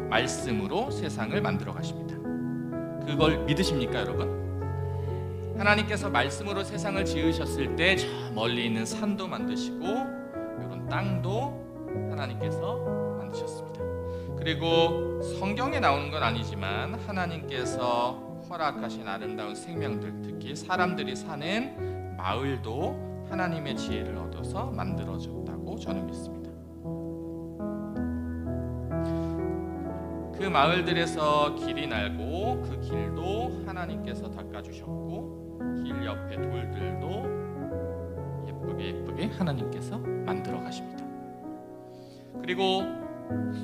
말씀으로 세상을 만들어 가십니다. 그걸 믿으십니까, 여러분? 하나님께서 말씀으로 세상을 지으셨을 때 저 멀리 있는 산도 만드시고 이런 땅도 하나님께서 만드셨습니다. 그리고 성경에 나오는 건 아니지만 하나님께서 허락하신 아름다운 생명들, 특히 사람들이 사는 마을도 하나님의 지혜를 얻어서 만들어졌다고 저는 믿습니다. 그 마을들에서 길이 날고 그 길도 하나님께서 닦아주셨고 길 옆에 돌들도 예쁘게 하나님께서 만들어 가십니다. 그리고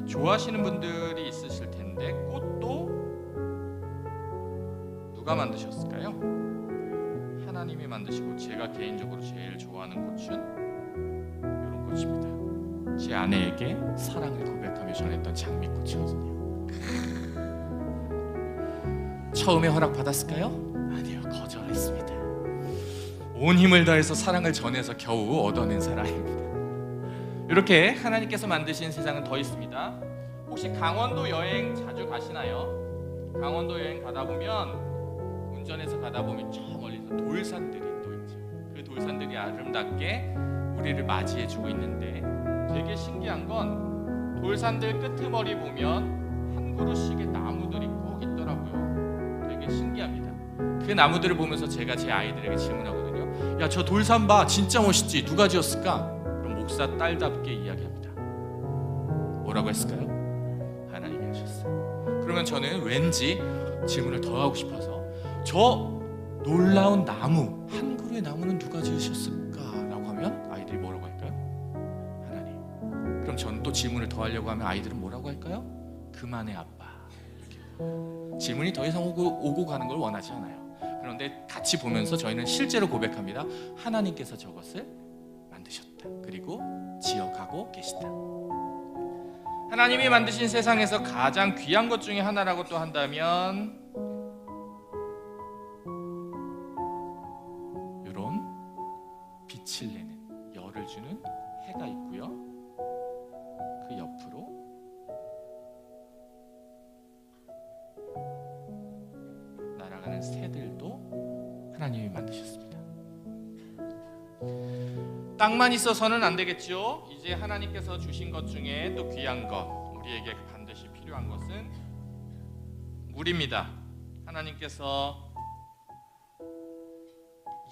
좋아하시는 분들이 있으실 텐데 꽃도 누가 만드셨을까요? 하나님이 만드시고 제가 개인적으로 제일 좋아하는 꽃은 이런 꽃입니다. 제 아내에게 사랑을 고백하며 전했던 장미꽃이거든요. 처음에 허락받았을까요? 아니요, 거절했습니다. 온 힘을 다해서 사랑을 전해서 겨우 얻어낸 사랑입니다. 이렇게 하나님께서 만드신 세상은 더 있습니다. 혹시 강원도 여행 자주 가시나요? 강원도 여행 가다 보면 운전해서 가다 보면 저 멀리서 돌산들이 또 있죠. 그 돌산들이 아름답게 우리를 맞이해주고 있는데 되게 신기한 건 돌산들 끄트머리 보면 한 그루씩의 나무들이 꼭 있더라고요. 되게 신기합니다. 그 나무들을 보면서 제가 제 아이들에게 질문하거든요. 야, 저 돌산 봐, 진짜 멋있지? 누가 지었을까? 그럼 목사 딸답게 이야기합니다. 뭐라고 했을까요? 하나님이 하셨어요. 그러면 저는 왠지 질문을 더 하고 싶어서 저 놀라운 나무, 한 그루의 나무는 누가 지으셨을까라고 하면 아이들이 뭐라고 할까요? 하나님. 그럼 저는 또 질문을 더 하려고 하면 아이들은 뭐라고 할까요? 그만해 아빠. 이렇게. 질문이 더 이상 오고 가는 걸 원하지 않아요. 그런데 같이 보면서 저희는 실제로 고백합니다. 하나님께서 저것을 만드셨다. 그리고 지어가고 계시다. 하나님이 만드신 세상에서 가장 귀한 것 중에 하나라고 또 한다면 이런 빛을 내는, 열을 주는 해가 있고요. 그 옆으로 날아가는 새들도 하나님이 만드셨습니다. 땅만 있어서는 안 되겠죠. 이제 하나님께서 주신 것 중에 또 귀한 것, 우리에게 반드시 필요한 것은 물입니다. 하나님께서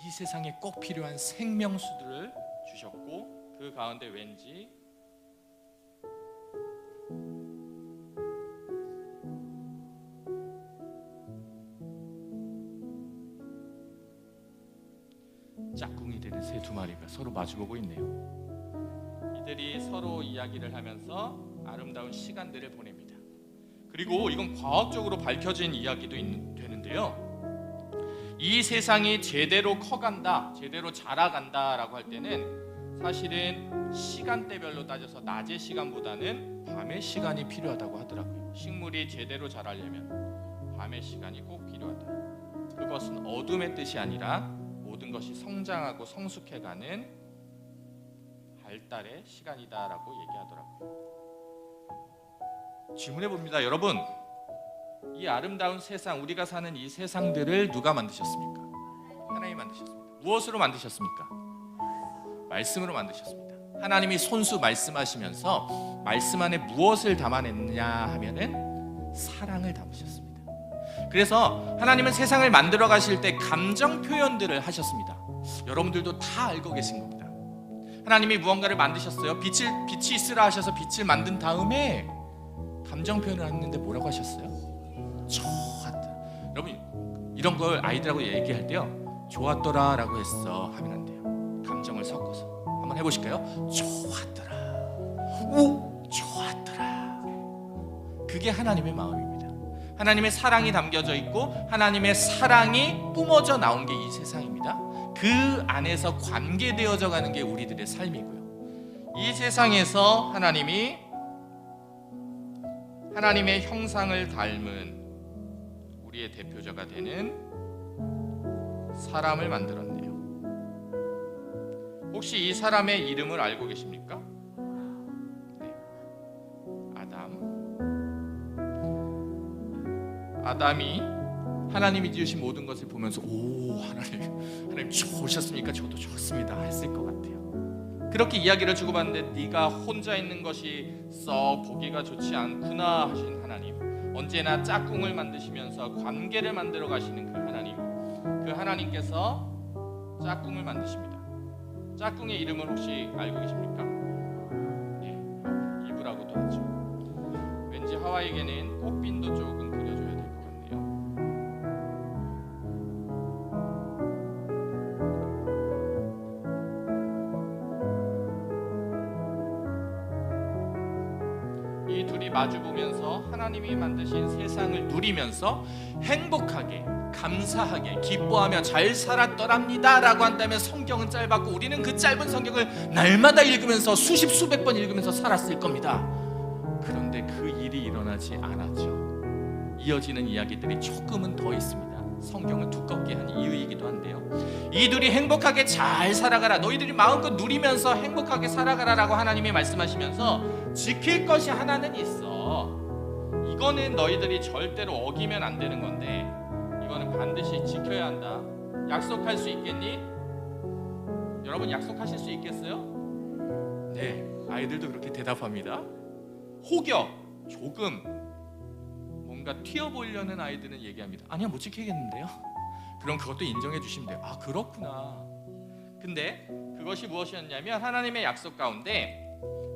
이 세상에 꼭 필요한 생명수들을 주셨고 그 가운데 왠지 짝꿍이 되는 새 두 마리가 서로 마주보고 있네요. 이들이 서로 이야기를 하면서 아름다운 시간들을 보냅니다. 그리고 이건 과학적으로 밝혀진 이야기도 되는데요. 이 세상이 제대로 커간다, 제대로 자라간다라고 할 때는 사실은 시간대별로 따져서 낮의 시간보다는 밤의 시간이 필요하다고 하더라고요. 식물이 제대로 자라려면 밤의 시간이 꼭 필요하다. 그것은 어둠의 뜻이 아니라 모든 것이 성장하고 성숙해가는 발달의 시간이다라고 얘기하더라고요. 질문해 봅니다. 여러분, 이 아름다운 세상, 우리가 사는 이 세상들을 누가 만드셨습니까? 하나님이 만드셨습니다. 무엇으로 만드셨습니까? 말씀으로 만드셨습니다. 하나님이 손수 말씀하시면서 말씀 안에 무엇을 담아냈냐 하면은 사랑을 담으셨습니다. 그래서 하나님은 세상을 만들어 가실 때 감정 표현들을 하셨습니다. 여러분들도 다 알고 계신 겁니다. 하나님이 무언가를 만드셨어요. 빛이 있으라 하셔서 빛을 만든 다음에 감정 표현을 했는데 뭐라고 하셨어요? 좋았다. 여러분, 이런 걸 아이들하고 얘기할 때요, 좋았더라 라고 했어 하면 안 돼요. 감정을 섞어서 한번 해보실까요? 좋았더라. 오, 좋았더라. 그게 하나님의 마음입니다. 하나님의 사랑이 담겨져 있고 하나님의 사랑이 뿜어져 나온 게 이 세상입니다. 그 안에서 관계되어져 가는 게 우리들의 삶이고요. 이 세상에서 하나님이 하나님의 형상을 닮은 우리의 대표자가 되는 사람을 만들었네요. 혹시 이 사람의 이름을 알고 계십니까? 네. 아담, 아담이 하나님이 지으신 모든 것을 보면서 오, 하나님 좋으셨습니까? 저도 좋습니다 했을 것 같아요. 그렇게 이야기를 주고받는데 네가 혼자 있는 것이 썩 보기가 좋지 않구나 하신 하나님, 언제나 짝꿍을 만드시면서 관계를 만들어 가시는 그 하나님께서 짝꿍을 만드십니다. 짝꿍의 이름을 혹시 알고 계십니까? 네, 이브라고도 하죠. 왠지 하와이에게는 꽃빈도 조금 그려줘야 될 것 같네요. 이 둘이 마주보면서 하나님이 만드신 세상을 누리면서 행복하게, 감사하게, 기뻐하며 잘 살았더랍니다 라고 한다면 성경은 짧았고 우리는 그 짧은 성경을 날마다 읽으면서 수백 번 읽으면서 살았을 겁니다. 그런데 그 일이 일어나지 않았죠. 이어지는 이야기들이 조금은 더 있습니다. 성경을 두껍게 한 이유이기도 한데요. 이 둘이 행복하게 잘 살아가라, 너희들이 마음껏 누리면서 행복하게 살아가라 라고 하나님이 말씀하시면서 지킬 것이 하나는 있어. 이거는 너희들이 절대로 어기면 안 되는 건데 이거는 반드시 지켜야 한다. 약속할 수 있겠니? 여러분 약속하실 수 있겠어요? 네, 아이들도 그렇게 대답합니다. 혹여 조금 뭔가 튀어보려는 아이들은 얘기합니다. 아니요, 못 지키겠는데요. 그럼 그것도 인정해 주시면 돼요. 아, 그렇구나. 근데 그것이 무엇이었냐면 하나님의 약속 가운데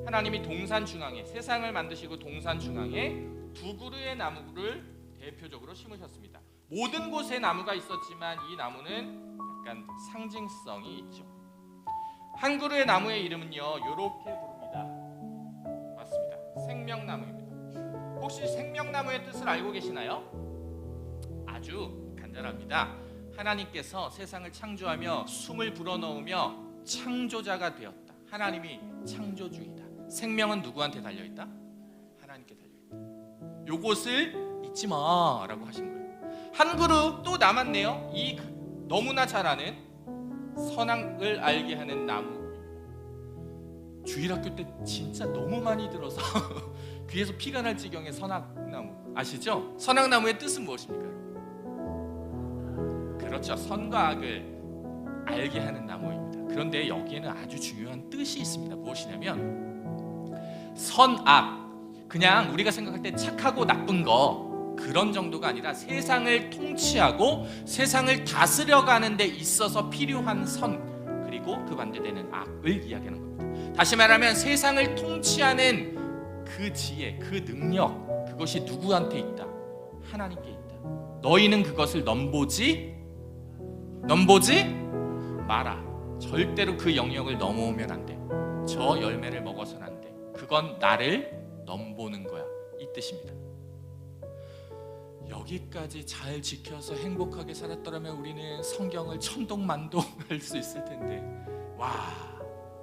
하나님이 동산 중앙에, 세상을 만드시고 동산 중앙에 두 그루의 나무를 대표적으로 심으셨습니다. 모든 곳에 나무가 있었지만 이 나무는 약간 상징성이 있죠. 한 그루의 나무의 이름은요, 이렇게 부릅니다. 맞습니다. 생명나무입니다. 혹시 생명나무의 뜻을 알고 계시나요? 아주 간단합니다. 하나님께서 세상을 창조하며 숨을 불어넣으며 창조자가 되었다. 하나님이 창조주이다. 생명은 누구한테 달려있다? 하나님께 달려있다. 요것을 잊지 마라고 하신 거예요. 한 그루 또 남았네요. 이 너무나 잘 아는 선악을 알게 하는 나무. 주일학교 때 진짜 너무 많이 들어서 귀에서 피가 날 지경의 선악나무 아시죠? 선악나무의 뜻은 무엇입니까? 그렇죠, 선과 악을 알게 하는 나무입니다. 그런데 여기에는 아주 중요한 뜻이 있습니다. 무엇이냐면 선악, 그냥 우리가 생각할 때 착하고 나쁜 거 그런 정도가 아니라 세상을 통치하고 세상을 다스려가는 데 있어서 필요한 선, 그리고 그 반대되는 악을 이야기하는 겁니다. 다시 말하면 세상을 통치하는 그 지혜, 그 능력, 그것이 누구한테 있다? 하나님께 있다. 너희는 그것을 넘보지 마라. 절대로 그 영역을 넘어오면 안 돼. 저 열매를 먹어서는 안 돼. 그건 나를 넘보는 거야, 이 뜻입니다. 여기까지 잘 지켜서 행복하게 살았더라면 우리는 성경을 천동만동할 수 있을 텐데, 와,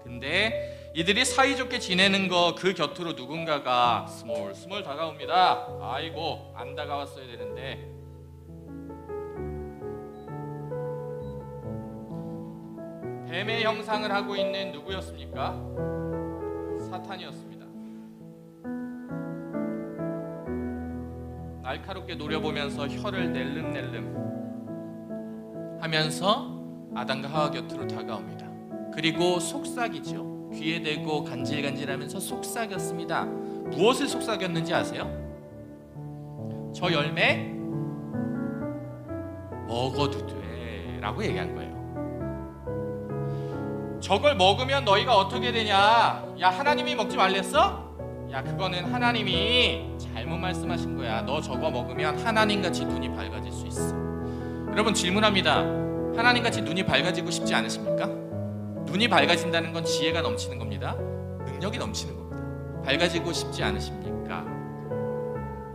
근데 이들이 사이좋게 지내는 거 그 곁으로 누군가가 스몰 다가옵니다. 아이고, 안 다가왔어야 되는데. 뱀의 형상을 하고 있는 누구였습니까? 사탄이었습니다. 날카롭게 노려보면서 혀를 낼름낼름 하면서 아담과 하와 곁으로 다가옵니다. 그리고 속삭이죠. 귀에 대고 간질간질하면서 속삭였습니다. 무엇을 속삭였는지 아세요? 저 열매 먹어도 돼 라고 얘기한 거예요. 저걸 먹으면 너희가 어떻게 되냐? 야, 하나님이 먹지 말랬어? 야, 그거는 하나님이 잘못 말씀하신 거야. 너 저거 먹으면 하나님같이 눈이 밝아질 수 있어. 여러분, 질문합니다. 하나님같이 눈이 밝아지고 싶지 않으십니까? 눈이 밝아진다는 건 지혜가 넘치는 겁니다. 능력이 넘치는 겁니다. 밝아지고 싶지 않으십니까?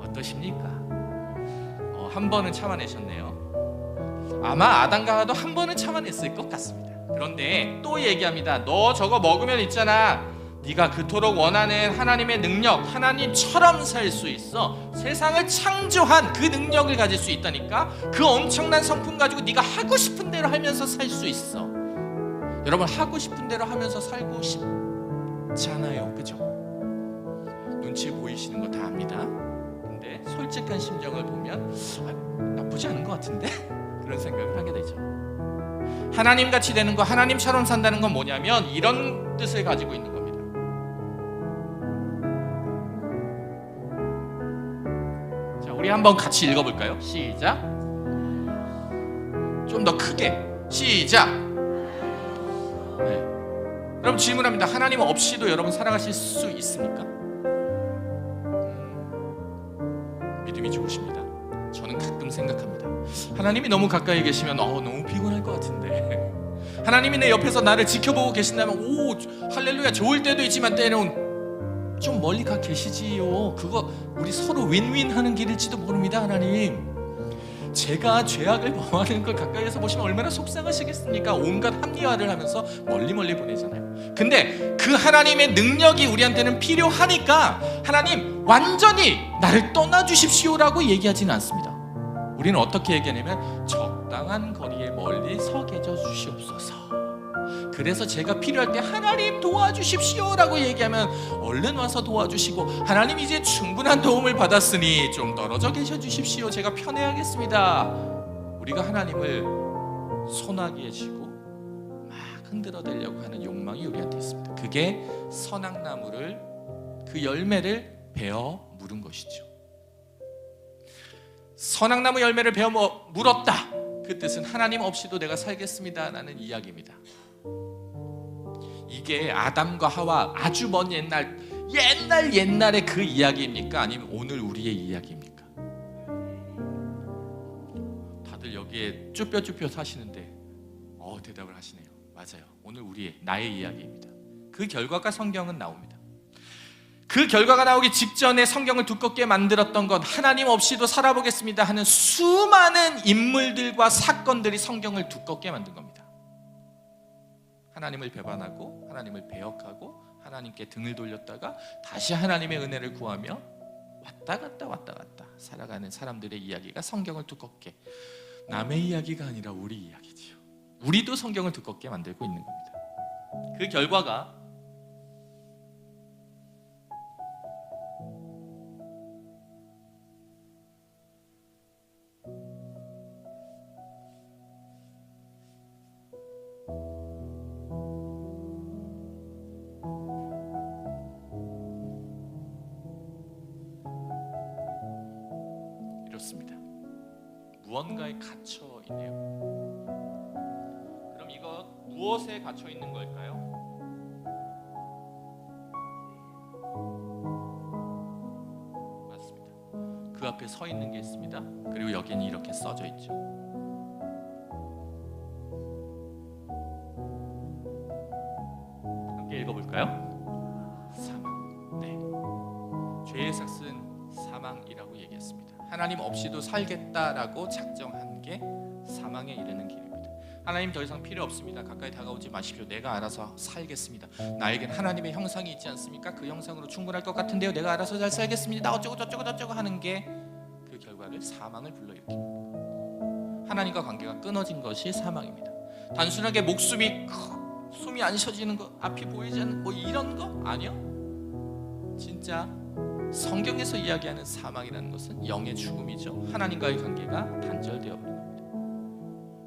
어떠십니까? 한 번은 참아내셨네요. 아마 아담과 하와도 한 번은 참아냈을 것 같습니다. 그런데 또 얘기합니다. 너 저거 먹으면 있잖아, 네가 그토록 원하는 하나님의 능력, 하나님처럼 살 수 있어. 세상을 창조한 그 능력을 가질 수 있다니까. 그 엄청난 성품 가지고 네가 하고 싶은 대로 하면서 살 수 있어. 여러분, 하고 싶은 대로 하면서 살고 싶잖아요, 그죠? 눈치 보이시는 거 다 압니다. 근데 솔직한 심정을 보면 나쁘지 않은 것 같은데? 그런 생각을 하게 되죠. 하나님같이 되는 거, 하나님처럼 산다는 건 뭐냐면 이런 뜻을 가지고 있는 겁니다. 자, 우리 한번 같이 읽어볼까요? 시작. 좀 더 크게 시작. 네. 그럼 질문합니다. 하나님 없이도 여러분 살아가실 수 있습니까? 믿음이 죽으십니다. 저는 가끔 생각합니다. 하나님이 너무 가까이 계시면 너무 피곤할 것 같은데 하나님이 내 옆에서 나를 지켜보고 계신다면 오 할렐루야 좋을 때도 있지만 때는 좀 멀리 가 계시지요. 그거 우리 서로 윈윈하는 길일지도 모릅니다. 하나님, 제가 죄악을 범하는 걸 가까이에서 보시면 얼마나 속상하시겠습니까? 온갖 합리화를 하면서 멀리 보내잖아요. 근데 그 하나님의 능력이 우리한테는 필요하니까 하나님 완전히 나를 떠나주십시오라고 얘기하지는 않습니다. 우리는 어떻게 얘기하냐면 적당한 거리에 멀리 서 계셔 주시옵소서. 그래서 제가 필요할 때 하나님 도와주십시오라고 얘기하면 얼른 와서 도와주시고, 하나님 이제 충분한 도움을 받았으니 좀 떨어져 계셔 주십시오. 제가 편해야겠습니다. 우리가 하나님을 소나기에 쥐고 막 흔들어대려고 하는 욕망이 우리한테 있습니다. 그게 선악나무를 그 열매를 베어 물은 것이죠. 선악나무 열매를 베어 물었다. 그 뜻은 하나님 없이도 내가 살겠습니다 라는 이야기입니다. 이게 아담과 하와 아주 먼 옛날의 그 이야기입니까? 아니면 오늘 우리의 이야기입니까? 다들 여기에 쭈뼛쭈뼛 사시는데 대답을 하시네요. 맞아요. 오늘 나의 이야기입니다. 그 결과가 성경은 나옵니다. 그 결과가 나오기 직전에 성경을 두껍게 만들었던 건 하나님 없이도 살아보겠습니다 하는 수많은 인물들과 사건들이 성경을 두껍게 만든 겁니다. 하나님을 배반하고 하나님을 배역하고 하나님께 등을 돌렸다가 다시 하나님의 은혜를 구하며 왔다 갔다 살아가는 사람들의 이야기가 성경을 두껍게, 남의 이야기가 아니라 우리 이야기지요. 우리도 성경을 두껍게 만들고 있는 겁니다. 그 결과가 이렇습니다. 무언가에 갇혀 있네요. 그럼 이거 무엇에 갇혀 있는 걸까요? 맞습니다. 그 앞에 서 있는 게 있습니다. 그리고 여기는 이렇게 써져 있죠. 함께 읽어볼까요? 사망. 네, 죄의 삭은 사망이라고 얘기했습니다. 하나님 없이도 살겠다라고 작정한 게 사망에 이르는 길입니다. 하나님 더 이상 필요 없습니다. 가까이 다가오지 마십시오. 내가 알아서 살겠습니다. 나에겐 하나님의 형상이 있지 않습니까? 그 형상으로 충분할 것 같은데요. 내가 알아서 잘 살겠습니다. 어쩌고 저쩌고 하는 게 그 결과를 사망을 불러일으킵니다. 하나님과 관계가 끊어진 것이 사망입니다. 단순하게 숨이 안 쉬어지는 거, 앞이 보이지 않는 이런 거 아니요. 진짜 성경에서 이야기하는 사망이라는 것은 영의 죽음이죠. 하나님과의 관계가 단절되어 버린 겁니다.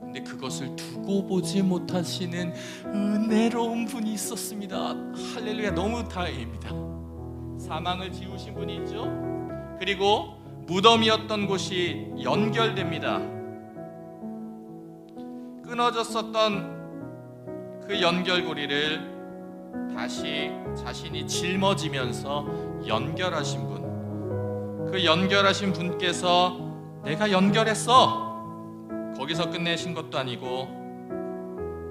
근데 그것을 두고 보지 못하시는 은혜로운 분이 있었습니다. 할렐루야, 너무 다행입니다. 사망을 지우신 분이 있죠. 그리고 무덤이었던 곳이 연결됩니다. 끊어졌었던 그 연결고리를 다시 자신이 짊어지면서 연결하신 분, 그 연결하신 분께서 내가 연결했어, 거기서 끝내신 것도 아니고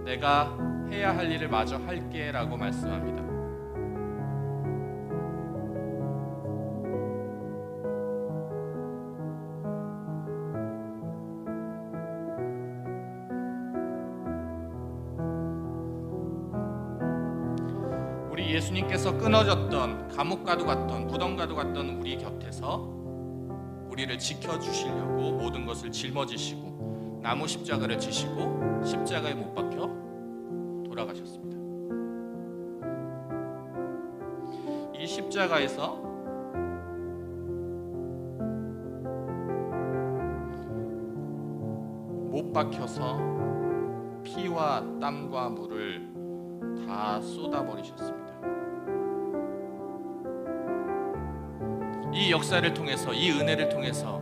내가 해야 할 일을 마저 할게 라고 말씀합니다. 우리 예수님께서 끊어졌던, 감옥가도 갔던, 무덤가도 갔던 우리 곁에서 우리를 지켜주시려고 모든 것을 짊어지시고 나무 십자가를 지시고 십자가에 못 박혀 돌아가셨습니다. 이 십자가에서 못 박혀서 피와 땀과 물을 다 쏟아버리셨습니다. 이 역사를 통해서, 이 은혜를 통해서,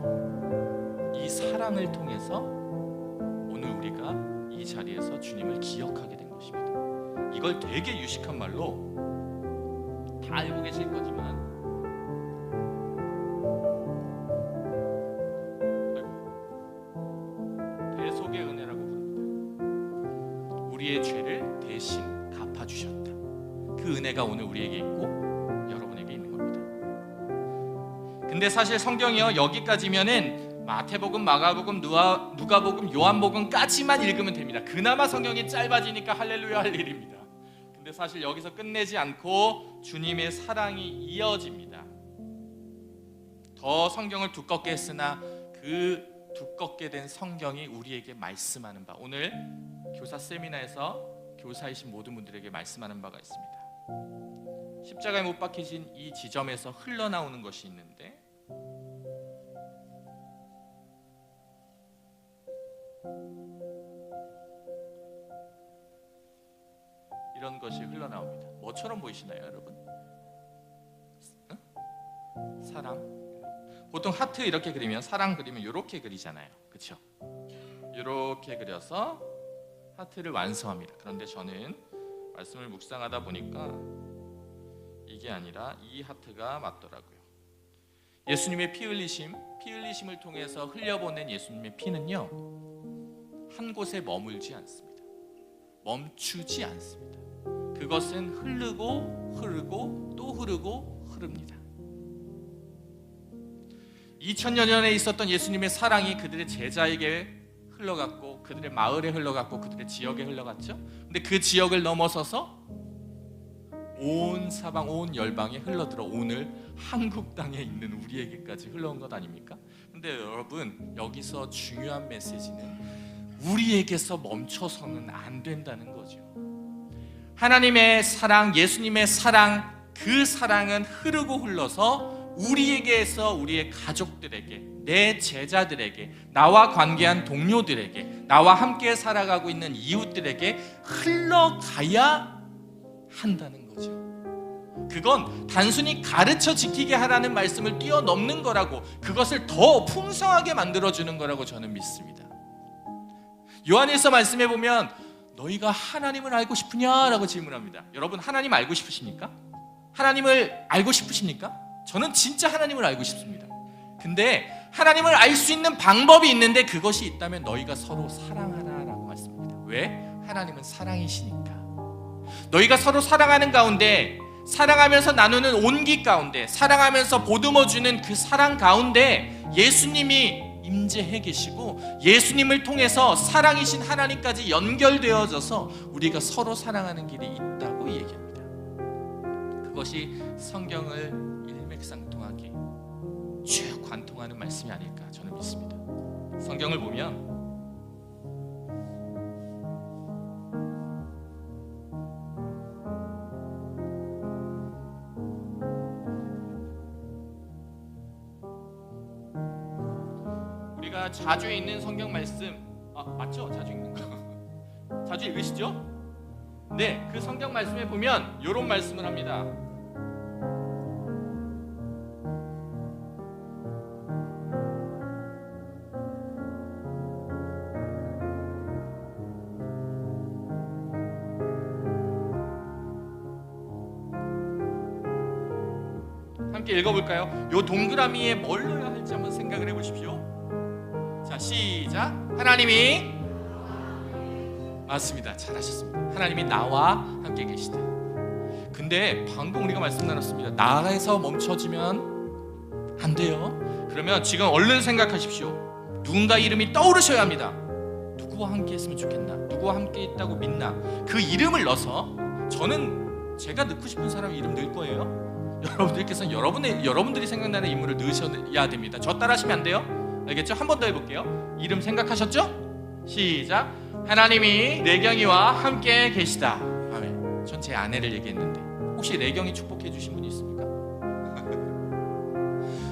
이 사랑을 통해서 오늘 우리가 이 자리에서 주님을 기억하게 된 것입니다. 이걸 되게 유식한 말로 다 알고 계실 거지만 대속의 은혜라고 부릅니다. 우리의 죄를 대신 갚아주셨다. 그 은혜가 오늘 우리에게 있고 여러분에게 있는 겁니다. 근데 사실 성경이요, 여기까지면은 마태복음, 마가복음, 누가복음, 요한복음까지만 읽으면 됩니다. 그나마 성경이 짧아지니까 할렐루야 할 일입니다. 근데 사실 여기서 끝내지 않고 주님의 사랑이 이어집니다. 더 성경을 두껍게 했으나 그 두껍게 된 성경이 우리에게 말씀하는 바, 오늘 교사 세미나에서 교사이신 모든 분들에게 말씀하는 바가 있습니다. 십자가에 못 박히신 이 지점에서 흘러나오는 것이 있는데, 이런 것이 흘러나옵니다. 뭐처럼 보이시나요, 여러분? 사랑. 보통 하트 이렇게 그리면, 사랑 그리면 이렇게 그리잖아요, 그렇죠? 이렇게 그려서 하트를 완성합니다. 그런데 저는 말씀을 묵상하다 보니까 이게 아니라 이 하트가 맞더라고요. 예수님의 피 흘리심을 통해서 흘려보낸 예수님의 피는요, 한 곳에 머물지 않습니다. 멈추지 않습니다. 그것은 흐르고 또 흐릅니다. 2000여 년에 있었던 예수님의 사랑이 그들의 제자에게 흘러갔고, 그들의 마을에 흘러갔고, 그들의 지역에 흘러갔죠. 근데 그 지역을 넘어서서 온 사방, 온 열방에 흘러들어 오늘 한국 땅에 있는 우리에게까지 흘러온 것 아닙니까? 근데 여러분, 여기서 중요한 메시지는 우리에게서 멈춰서는 안 된다는 거죠. 하나님의 사랑, 예수님의 사랑, 그 사랑은 흐르고 흘러서 우리에게서 우리의 가족들에게, 내 제자들에게, 나와 관계한 동료들에게, 나와 함께 살아가고 있는 이웃들에게 흘러가야 한다는 거죠. 그건 단순히 가르쳐 지키게 하라는 말씀을 뛰어넘는 거라고, 그것을 더 풍성하게 만들어주는 거라고 저는 믿습니다. 요한일서 말씀해 보면 너희가 하나님을 알고 싶으냐라고 질문합니다. 여러분, 하나님 알고 싶으십니까? 하나님을 알고 싶으십니까? 저는 진짜 하나님을 알고 싶습니다. 근데 하나님을 알 수 있는 방법이 있는데, 그것이 있다면 너희가 서로 사랑하라라고 말씀합니다. 왜? 하나님은 사랑이시니까. 너희가 서로 사랑하는 가운데, 사랑하면서 나누는 온기 가운데, 사랑하면서 보듬어주는 그 사랑 가운데 예수님이 임재해 계시고, 예수님을 통해서 사랑이신 하나님까지 연결되어져서 우리가 서로 사랑하는 길이 있다고 얘기합니다. 그것이 성경을 일맥상통하게 쭉 관통하는 말씀이 아닐까 저는 믿습니다. 성경을 보면 우리가 자주 읽는 성경 말씀, 맞죠? 자주 읽는 거 자주 읽으시죠? 네, 그 성경 말씀에 보면 이런 말씀을 합니다. 함께 읽어볼까요? 요 동그라미에 뭘 넣어야 할지 한번 생각을 해보십시오. 자, 시작. 하나님이, 맞습니다. 잘하셨습니다. 하나님이 나와 함께 계시다. 근데 방금 우리가 말씀 나눴습니다. 나에서 멈춰지면 안 돼요. 그러면 지금 얼른 생각하십시오. 누군가 이름이 떠오르셔야 합니다. 누구와 함께 했으면 좋겠나? 누구와 함께 있다고 믿나? 그 이름을 넣어서, 저는 제가 넣고 싶은 사람 이름 넣을 거예요. 여러분들께서는 여러분들이 생각나는 인물을 넣으셔야 됩니다. 저 따라하시면 안 돼요. 알겠죠? 한 번 더 해볼게요. 이름 생각하셨죠? 시작. 하나님이 레경이와 함께 계시다. 아멘. 전 제 아내를 얘기했는데 혹시 레경이 축복해 주신 분이 있습니까?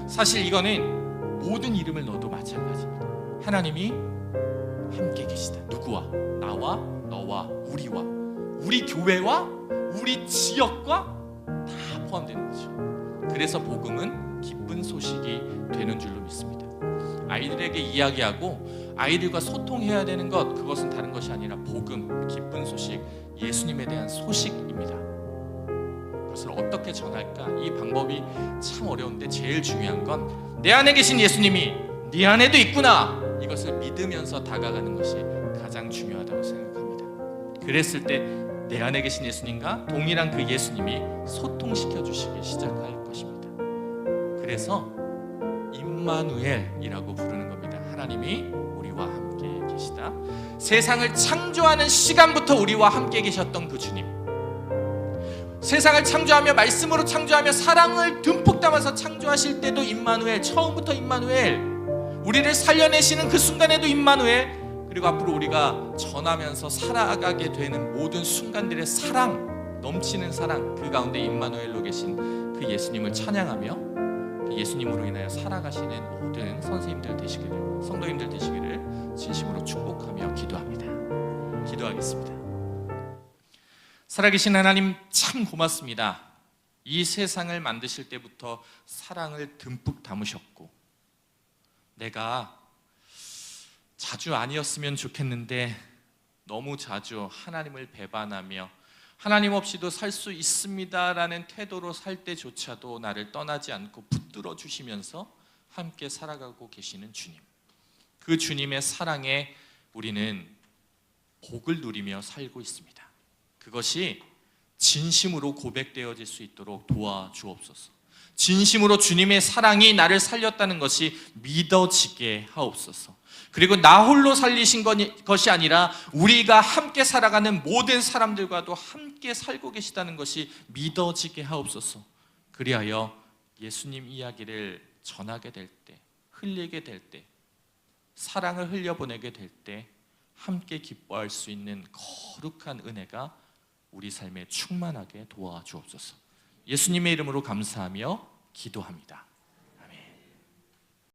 사실 이거는 모든 이름을 넣어도 마찬가지입니다. 하나님이 함께 계시다. 누구와? 나와 너와 우리와, 우리 교회와 우리 지역과 다 포함되는 거죠. 그래서 복음은 기쁜 소식이 되는 줄로 믿습니다. 아이들에게 이야기하고 아이들과 소통해야 되는 것, 그것은 다른 것이 아니라 복음, 기쁜 소식, 예수님에 대한 소식입니다. 그것을 어떻게 전할까? 이 방법이 참 어려운데 제일 중요한 건 내 안에 계신 예수님이 네 안에도 있구나, 이것을 믿으면서 다가가는 것이 가장 중요하다고 생각합니다. 그랬을 때 내 안에 계신 예수님과 동일한 그 예수님이 소통시켜 주시기 시작할 것입니다. 그래서 임마누엘이라고 부르는 겁니다. 하나님이 우리와 함께 계시다. 세상을 창조하는 시간부터 우리와 함께 계셨던 그 주님, 세상을 창조하며 말씀으로 창조하며 사랑을 듬뿍 담아서 창조하실 때도 임마누엘, 처음부터 임마누엘, 우리를 살려내시는 그 순간에도 임마누엘, 그리고 앞으로 우리가 전하면서 살아가게 되는 모든 순간들의 사랑, 넘치는 사랑, 그 가운데 임마누엘로 계신 그 예수님을 찬양하며 그 예수님으로 인하여 살아가시는 모든 선생님들 되시기를, 성도님들 되시기를 진심으로 축복하며 기도합니다. 기도하겠습니다. 살아계신 하나님, 참 고맙습니다. 이 세상을 만드실 때부터 사랑을 듬뿍 담으셨고, 내가 자주 아니었으면 좋겠는데 너무 자주 하나님을 배반하며 하나님 없이도 살 수 있습니다라는 태도로 살 때조차도 나를 떠나지 않고 붙들어 주시면서 함께 살아가고 계시는 주님, 그 주님의 사랑에 우리는 복을 누리며 살고 있습니다. 그것이 진심으로 고백되어질 수 있도록 도와주옵소서. 진심으로 주님의 사랑이 나를 살렸다는 것이 믿어지게 하옵소서. 그리고 나 홀로 살리신 것이 아니라 우리가 함께 살아가는 모든 사람들과도 함께 살고 계시다는 것이 믿어지게 하옵소서. 그리하여 예수님 이야기를 전하게 될 때, 흘리게 될 때, 사랑을 흘려보내게 될 때 함께 기뻐할 수 있는 거룩한 은혜가 우리 삶에 충만하게 도와주옵소서. 예수님의 이름으로 감사하며 기도합니다.